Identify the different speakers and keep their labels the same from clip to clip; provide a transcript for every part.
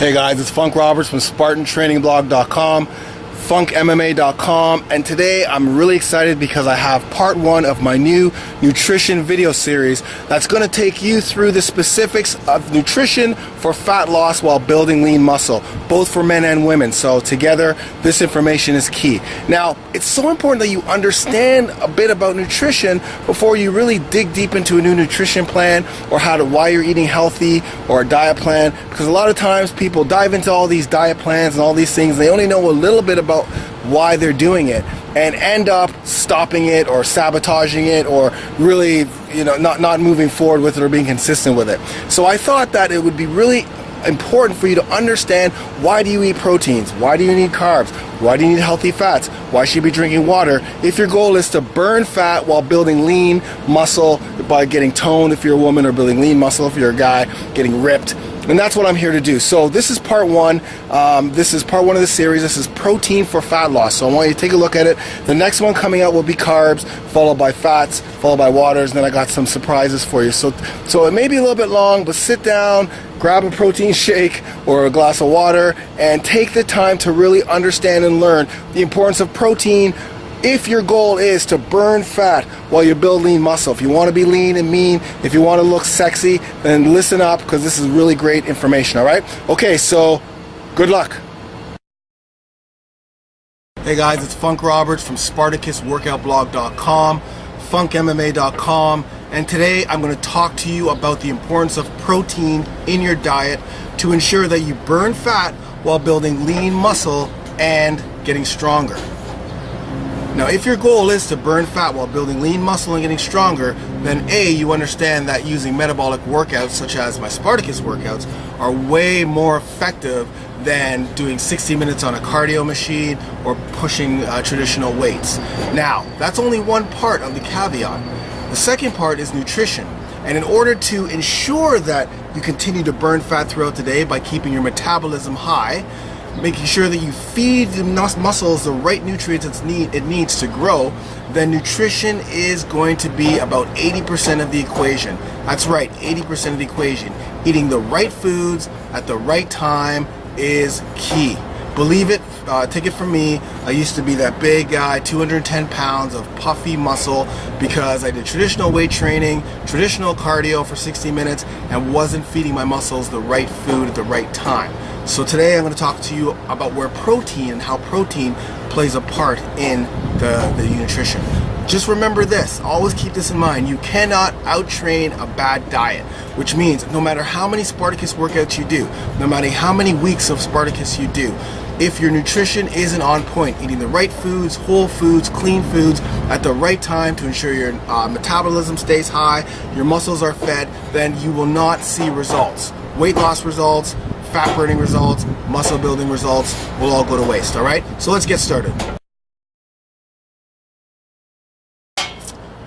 Speaker 1: Hey guys, it's Funk Roberts from SpartanTrainingBlog.com, FunkMMA.com, and today I'm really excited because I have part one of my new nutrition video series that's going to take you through the specifics of nutrition for fat loss while building lean muscle, both for men and women. So together, this information is key. Now, it's so important that you understand a bit about nutrition before you really dig deep into a new nutrition plan or why you're eating healthy or a diet plan, because a lot of times people dive into all these diet plans and all these things, they only know a little bit about why they're doing it and end up stopping it or sabotaging it or really, not moving forward with it or being consistent with it. So I thought that it would be really important for you to understand, why do you eat proteins? Why do you need carbs? Why do you need healthy fats? Why should you be drinking water? If your goal is to burn fat while building lean muscle by getting toned if you're a woman, or building lean muscle if you're a guy, getting ripped. And that's what I'm here to do. So this is part one. This is part one of the series. This is protein for fat loss. So I want you to take a look at it. The next one coming out will be carbs, followed by fats, followed by waters, and then I got some surprises for you. So it may be a little bit long, but sit down, grab a protein shake or a glass of water, and take the time to really understand and learn the importance of protein if your goal is to burn fat while you build lean muscle. If you want to be lean and mean, if you want to look sexy, then listen up, because this is really great information, all right? Okay, so good luck. Hey guys, it's Funk Roberts from SpartacusWorkoutBlog.com, FunkMMA.com, and today I'm going to talk to you about the importance of protein in your diet to ensure that you burn fat while building lean muscle and getting stronger. Now, if your goal is to burn fat while building lean muscle and getting stronger, then A, you understand that using metabolic workouts such as my Spartacus workouts are way more effective than doing 60 minutes on a cardio machine or pushing traditional weights. Now, that's only one part of the caveat. The second part is nutrition. And in order to ensure that you continue to burn fat throughout the day by keeping your metabolism high, making sure that you feed the muscles the right nutrients it needs to grow, then nutrition is going to be about 80% of the equation. That's right, 80% of the equation. Eating the right foods at the right time is key. Believe it, take it from me, I used to be that big guy, 210 pounds of puffy muscle, because I did traditional weight training, traditional cardio for 60 minutes, and wasn't feeding my muscles the right food at the right time. So today I'm going to talk to you about where protein and how protein plays a part in the nutrition. Just remember this, always keep this in mind, you cannot out-train a bad diet, which means no matter how many Spartacus workouts you do, no matter how many weeks of Spartacus you do, if your nutrition isn't on point, eating the right foods, whole foods, clean foods at the right time to ensure your metabolism stays high, your muscles are fed, then you will not see results. Weight loss results, fat burning results, muscle building results will all go to waste, all right? So let's get started.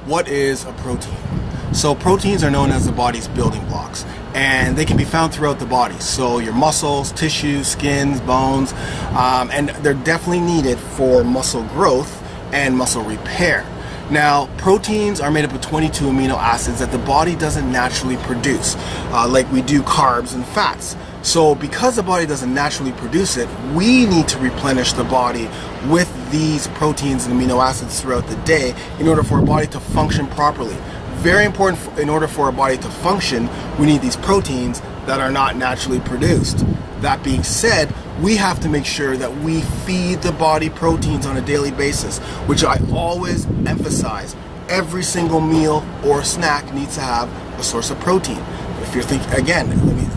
Speaker 1: What is a protein? So proteins are known as the body's building blocks, and they can be found throughout the body. So your muscles, tissues, skins, bones, and they're definitely needed for muscle growth and muscle repair. Now, proteins are made up of 22 amino acids that the body doesn't naturally produce, like we do carbs and fats. So because the body doesn't naturally produce it, we need to replenish the body with these proteins and amino acids throughout the day in order for our body to function properly. Very important, in order for our body to function, we need these proteins that are not naturally produced. That being said, we have to make sure that we feed the body proteins on a daily basis, which I always emphasize. Every single meal or snack needs to have a source of protein. If you're thinking, again,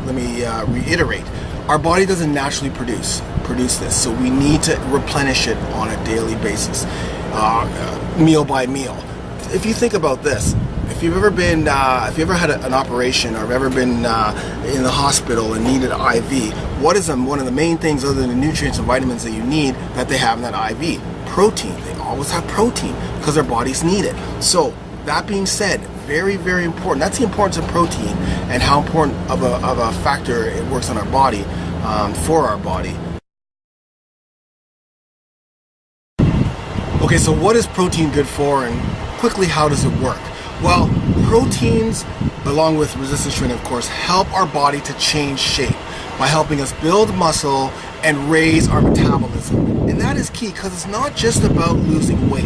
Speaker 1: let me reiterate, our body doesn't naturally produce this, so we need to replenish it on a daily basis, meal by meal. If you think about this, if you've ever had an operation, or have ever been in the hospital and needed an IV, what is one of the main things other than the nutrients and vitamins that you need that they have in that IV? Protein. They always have protein because their bodies need it. So that being said, very, very important. That's the importance of protein and how important of a factor it works on our body, for our body. Okay, so what is protein good for, and quickly, how does it work? Well, proteins, along with resistance training, of course, help our body to change shape by helping us build muscle and raise our metabolism. And that is key, because it's not just about losing weight.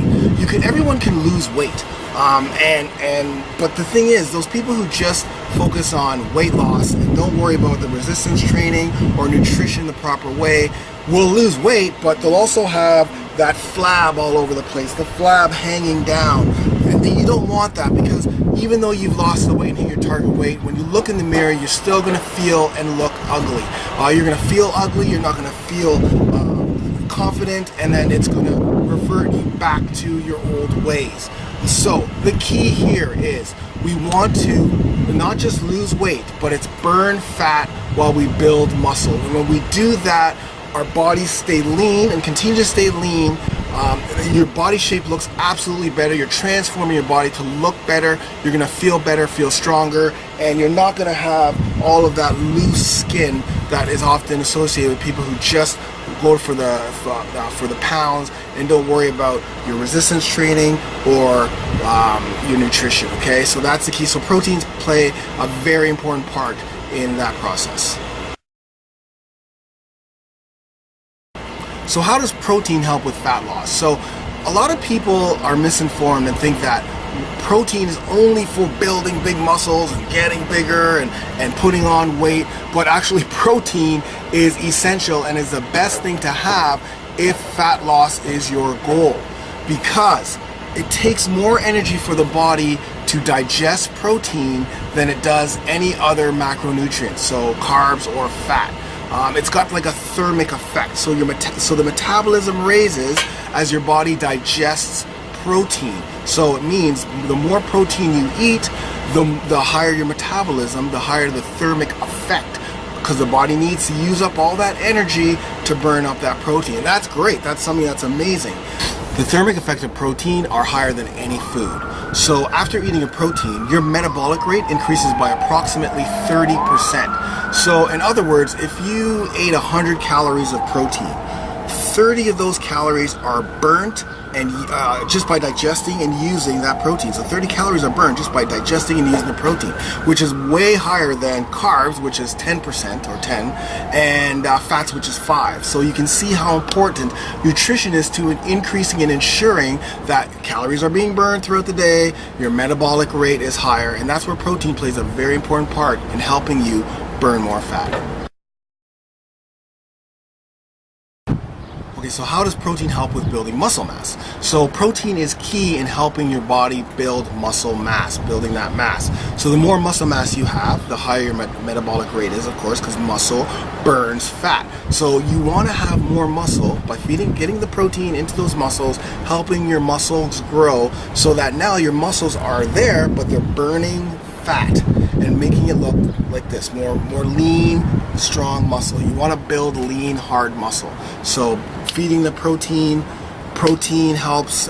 Speaker 1: Everyone can lose weight. But the thing is, those people who just focus on weight loss and don't worry about the resistance training or nutrition the proper way will lose weight, but they'll also have that flab all over the place, the flab hanging down. And you don't want that, because even though you've lost the weight and hit your target weight, when you look in the mirror, you're still going to feel and look ugly. You're going to feel ugly, you're not going to feel confident, and then it's going to revert you back to your old ways. So the key here is we want to not just lose weight, but it's burn fat while we build muscle. And when we do that, our bodies stay lean and continue to stay lean. Your body shape looks absolutely better. You're transforming your body to look better. You're gonna feel better, feel stronger, and you're not gonna have all of that loose skin that is often associated with people who just go for the pounds and don't worry about your resistance training or your nutrition. Okay, so that's the key. So proteins play a very important part in that process. So how does protein help with fat loss? So a lot of people are misinformed and think that protein is only for building big muscles and getting bigger and putting on weight, but actually protein is essential and is the best thing to have if fat loss is your goal, because it takes more energy for the body to digest protein than it does any other macronutrient, so carbs or fat. It's got like a thermic effect, so the metabolism raises as your body digests protein. So it means the more protein you eat, the higher your metabolism, the higher the thermic effect, because the body needs to use up all that energy to burn up that protein. And that's great. That's something that's amazing. The thermic effect of protein are higher than any food. So after eating a protein, your metabolic rate increases by approximately 30%. So in other words, if you ate 100 calories of protein, 30 of those calories are burnt and just by digesting and using that protein. So 30 calories are burned just by digesting and using the protein, which is way higher than carbs, which is 10% or 10, and fats, which is 5. So you can see how important nutrition is to increasing and ensuring that calories are being burned throughout the day, your metabolic rate is higher, and that's where protein plays a very important part in helping you burn more fat. Okay, so how does protein help with building muscle mass? So protein is key in helping your body build muscle mass, building that mass. So the more muscle mass you have, the higher your metabolic rate is, of course, because muscle burns fat. So you want to have more muscle by getting the protein into those muscles, helping your muscles grow so that now your muscles are there, but they're burning fat and making it look like this, more lean, strong muscle. You want to build lean, hard muscle. So feeding the protein helps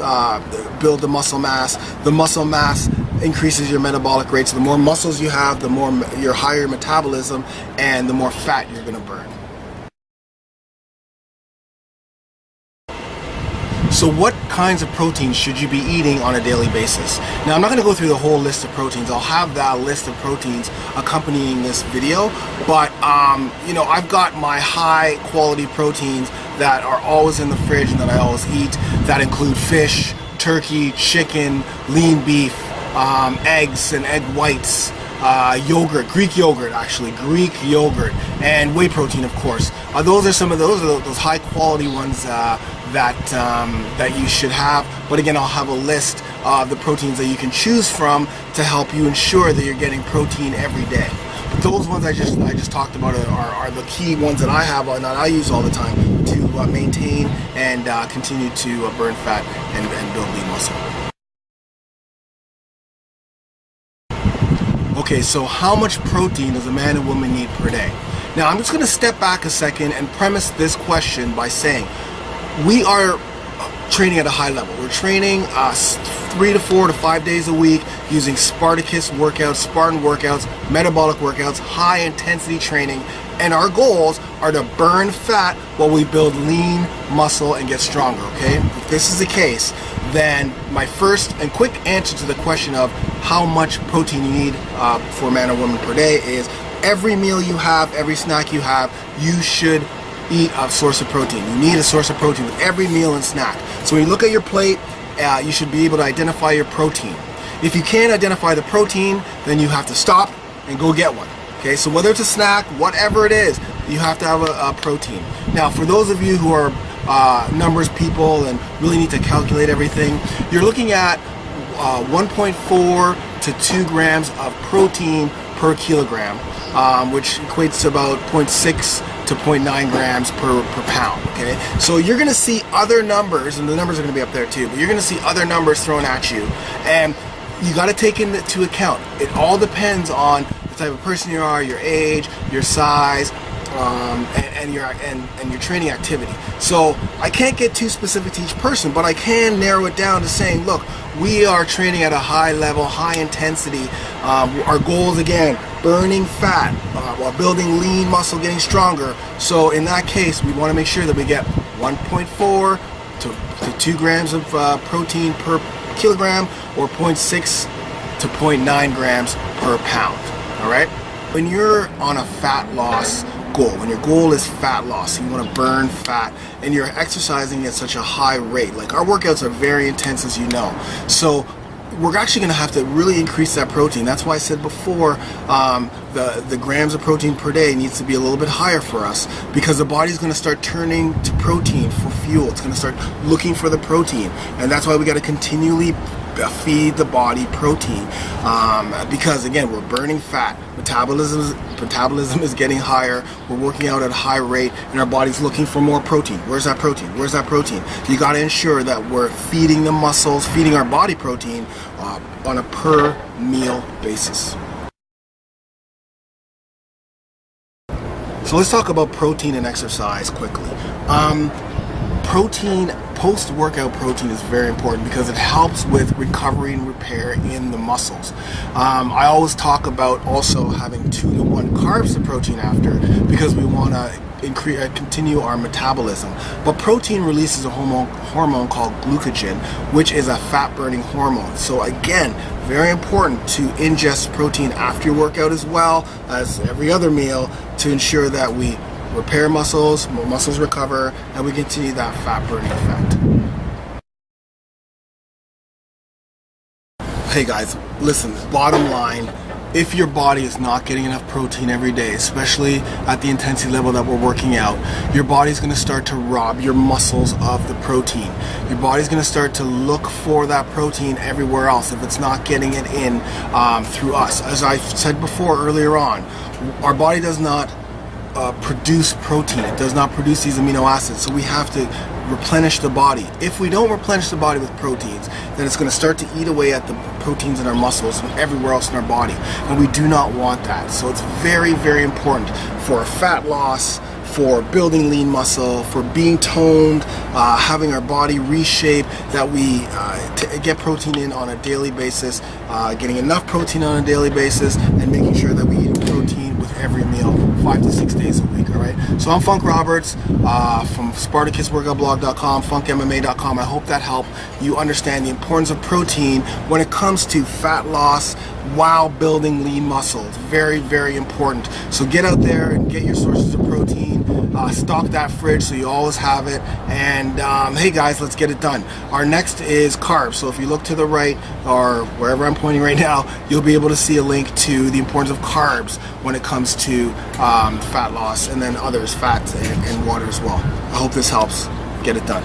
Speaker 1: build the muscle mass. The muscle mass increases your metabolic rate. So the more muscles you have, the more your higher metabolism and the more fat you're going to burn. So what kinds of proteins should you be eating on a daily basis? Now I'm not going to go through the whole list of proteins. I'll have that list of proteins accompanying this video, but you know, I've got my high quality proteins that are always in the fridge and that I always eat, that include fish, turkey, chicken, lean beef, eggs and egg whites, yogurt, Greek yogurt, and whey protein, of course. Those are some of those high quality ones that you should have. But again, I'll have a list of the proteins that you can choose from to help you ensure that you're getting protein every day. But those ones I just talked about are the key ones that I have and that I use all the time to maintain and continue to burn fat and build lean muscle. Okay, so how much protein does a man and woman need per day? Now, I'm just going to step back a second and premise this question by saying we are training at a high level. We're training 3 to 4 to 5 days a week using Spartacus workouts, Spartan workouts, metabolic workouts, high intensity training, and our goals are to burn fat while we build lean muscle and get stronger, okay? If this is the case, then my first and quick answer to the question of how much protein you need for a man or woman per day is every meal you have, every snack you have, you should eat a source of protein. You need a source of protein with every meal and snack. So when you look at your plate, you should be able to identify your protein. If you can't identify the protein, then you have to stop and go get one. Okay, so whether it's a snack, whatever it is, you have to have a protein. Now, for those of you who are numbers people and really need to calculate everything, you're looking at 1.4 to 2 grams of protein per kilogram, which equates to about 0.6 to 0.9 grams per pound. Okay, so you're going to see other numbers, and the numbers are going to be up there too, but you're going to see other numbers thrown at you, and you got to take into account. It all depends on the type of person you are, your age, your size, and your training activity. So I can't get too specific to each person, but I can narrow it down to saying, look, we are training at a high level, high intensity. Our goal is, again, burning fat while building lean muscle, getting stronger. So in that case, we want to make sure that we get 1.4 to 2 grams of protein per kilogram, or 0.6 to 0.9 grams per pound. All right? When you're on a fat loss goal, when your goal is fat loss, you want to burn fat, and you're exercising at such a high rate, like our workouts are very intense, as you know, so we're actually going to have to really increase that protein. That's why I said before, the grams of protein per day needs to be a little bit higher for us, because the body's going to start turning to protein for fuel. It's going to start looking for the protein, and that's why we got to continually feed the body protein, because again, we're burning fat, metabolism is getting higher, we're working out at a high rate, and our body's looking for more protein. Where's that protein? Where's that protein? You got to ensure that we're feeding the muscles, feeding our body protein on a per meal basis. So let's talk about protein and exercise quickly. Protein, post-workout protein, is very important because it helps with recovery and repair in the muscles. I always talk about also having 2 to 1 carbs to protein after, because we want to continue our metabolism. But protein releases a hormone called glucagon, which is a fat-burning hormone. So again, very important to ingest protein after your workout as well as every other meal, to ensure that we repair muscles, more muscles recover, and we continue that fat burning effect. Hey guys, listen, bottom line, if your body is not getting enough protein every day, especially at the intensity level that we're working out, your body's going to start to rob your muscles of the protein. Your body's going to start to look for that protein everywhere else if it's not getting it in through us. As I said before earlier on, our body does not produce protein. It does not produce these amino acids, so we have to replenish the body. If we don't replenish the body with proteins, then it's going to start to eat away at the proteins in our muscles and everywhere else in our body, and we do not want that. So it's very, very important for fat loss, for building lean muscle, for being toned, having our body reshape, that we get protein in on a daily basis, getting enough protein on a daily basis, and making sure that we eat protein with every meal 5 to 6 days a week. All right. So I'm Funk Roberts from SpartacusWorkoutBlog.com, FunkMMA.com. I hope that helped you understand the importance of protein when it comes to fat loss while building lean muscle. It's very, very important. So get out there and get your sources of protein. Stock that fridge so you always have it. And hey guys, let's get it done. Our next is carbs. So if you look to the right, or wherever I'm pointing right now, you'll be able to see a link to the importance of carbs when it comes to fat loss, and then others, fats and water as well. I hope this helps. Get it done.